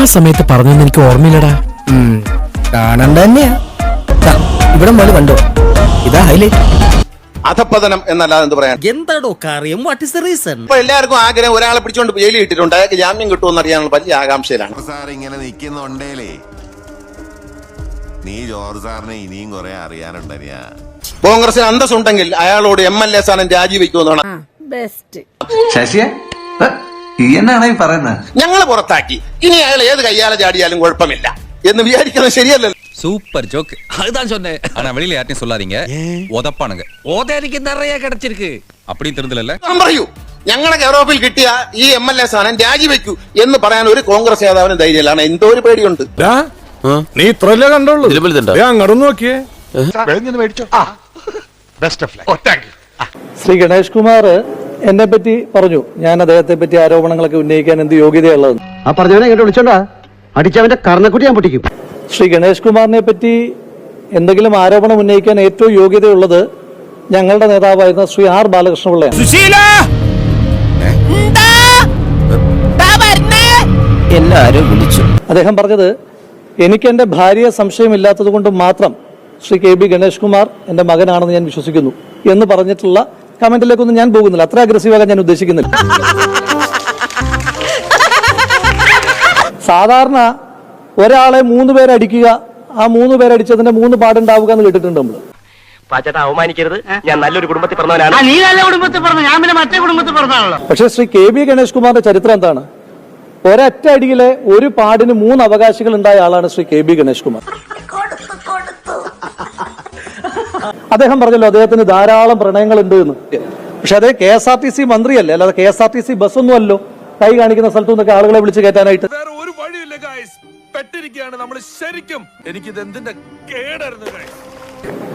ആ സമയത്ത് പറഞ്ഞെന്ന് എനിക്ക് ഓർമ്മയില്ലടാ. കാണണ്ട തന്നെയാ. ഇവിടെ മോള് കണ്ടോ, ഇതാ ഹൈലൈറ്റ്. അധപ്പതനം എന്നല്ലാതെ എന്ത് പറയാൻ? എന്താടോ കാര്യം? What is the reason? ഇപ്പൊ എല്ലാവർക്കും ആഗ്രഹം ഒരാളെ പിടിച്ചോണ്ട് ജയിലിൽ ഇട്ടിട്ടുണ്ട്, അയാൾക്ക് ജാമ്യം കിട്ടുമെന്ന് അറിയാനുള്ള വലിയ ആകാംക്ഷയിലാണ്. സാർ ഇങ്ങനെ നിൽക്കുന്നുണ്ടേലേ നീ ജോർജ് സാറിനെ ഇനിയും കുറെ അറിയാനുണ്ടനിയാ. കോൺഗ്രസിന് അന്തസ്സുണ്ടെങ്കിൽ അയാളോട് MLA സ്ഥാനം രാജിവെക്കുമെന്നാണ്. ശശിയെ എന്നാണ് ഈ പറയുന്നത്? ഞങ്ങൾ പുറത്താക്കി, ഇനി അയാൾ ഏത് കയ്യാലെ ചാടിയാലും കുഴപ്പമില്ല എന്ന് വിചാരിക്കുന്നത് ശരിയല്ലല്ലോ. சூப்பர் ஜோக், அதுதான் சொன்னேன். ஆனா வெளியில யார்ட்டையும் சொல்லாதீங்க, உதப்பானுங்க. ஓதேரிக்கு நிறைய கிடைச்சிருக்கு அப்படின்னு தெரிஞ்சல. പറയൂ, ഞങ്ങളുടെ യൂറോപ്പിൽ കിട്ടിയ ഈ MLA സ്ഥാനം രാജിവെക്കൂ എന്ന് പറയാൻ ഒരു കോൺഗ്രസ് നേതാവിന് ധൈര്യമില്ലാണ്. എന്തോ ഒരു പേടിയുണ്ട്. നീ ഇത്രല്ലേ കണ്ടോളൂ, അങ്ങോട്ട് നോക്കിയേ. ശ്രീ ഗണേഷ് കുമാർ എന്നെ പറ്റി പറഞ്ഞു, ഞാൻ അദ്ദേഹത്തെ പറ്റി ആരോപണങ്ങളൊക്കെ ഉന്നയിക്കാൻ എന്ത് യോഗ്യതയുള്ളത്. ആ പറഞ്ഞവനെ ഇങ്ങോട്ട് വിളിച്ചോണ്ടാ അടിച്ചവന്റെ കർണക്കുട്ടി ഞാൻ പൊട്ടിക്കും. ശ്രീ ഗണേഷ് കുമാറിനെ പറ്റി എന്തെങ്കിലും ആരോപണം ഉന്നയിക്കാൻ ഏറ്റവും യോഗ്യതയുള്ളത് ഞങ്ങളുടെ നേതാവായിരുന്ന ശ്രീ R ബാലകൃഷ്ണപിള്ളയാണ്. എല്ലാരും വിളിച്ചു. അദ്ദേഹം പറഞ്ഞത് എനിക്ക് എന്റെ ഭാര്യയെ സംശയമില്ലാത്തത് കൊണ്ട് മാത്രം ശ്രീ KB ഗണേഷ് കുമാർ എന്റെ മകനാണെന്ന് ഞാൻ വിശ്വസിക്കുന്നു എന്ന് പറഞ്ഞിട്ടുള്ള കമന്റിലേക്കൊന്നും ഞാൻ പോകുന്നില്ല. അത്ര അഗ്രസീവാകാൻ ഞാൻ ഉദ്ദേശിക്കുന്നില്ല. സാധാരണ ഒരാളെ 3 പേരടിക്കുക, ആ 3 പേരടിച്ചതിന്റെ 3 പാടുണ്ടാവുക എന്ന് കേട്ടിട്ടുണ്ട് നമ്മള്. അവമാനിക്കരുത്, ഞാൻ നല്ലൊരു കുടുംബത്തിൽ പറഞ്ഞവനാണ്. നീ നല്ല കുടുംബത്തിൽ പറഞ്ഞു, ഞാൻ പിന്നെ മറ്റേ കുടുംബത്തിൽ പറഞ്ഞാണല്ലോ. പക്ഷെ ശ്രീ KB ഗണേഷ് കുമാറിന്റെ ചരിത്രം എന്താണ്? ഒരൊറ്റ അടിയിലെ ഒരു പാടിന് 3 അവകാശികൾ ഉണ്ടായ ആളാണ് ശ്രീ KB ഗണേഷ് കുമാർ. അദ്ദേഹം പറഞ്ഞല്ലോ അദ്ദേഹത്തിന് ധാരാളം പ്രണയങ്ങൾ ഉണ്ട് എന്ന്. പക്ഷെ അതേ KSRTC മന്ത്രിയല്ലേ, അല്ലാതെ KSRTC ബസ്സൊന്നും അല്ലോ കൈ കാണിക്കുന്ന സ്ഥലത്തു നിന്നൊക്കെ ആളുകളെ വിളിച്ച് കയറ്റാനായിട്ട്. ഒരു വഴിയില്ല ഗൈസ്, പെട്ടിരിക്കുകയാണ് നമ്മൾ ശരിക്കും. എനിക്കിത് എന്തിന്റെ കേടായിരുന്നു ഗൈസ്.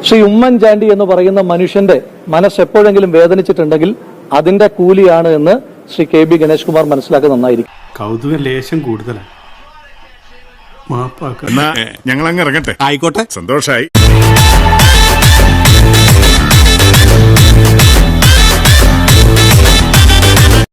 ശ്രീ ഉമ്മൻചാണ്ടി എന്ന് പറയുന്ന മനുഷ്യന്റെ മനസ്സ് എപ്പോഴെങ്കിലും വേദനിച്ചിട്ടുണ്ടെങ്കിൽ അതിന്റെ കൂലിയാണ് എന്ന് ശ്രീ KB ഗണേഷ് കുമാർ മനസ്സിലാക്കുക നന്നായിരിക്കും. കൗതുക ലേശം കൂടുതലാണ്. ഞങ്ങൾ അങ്ങ് ഇറങ്ങട്ടെ. ആയിക്കോട്ടെ, സന്തോഷായി.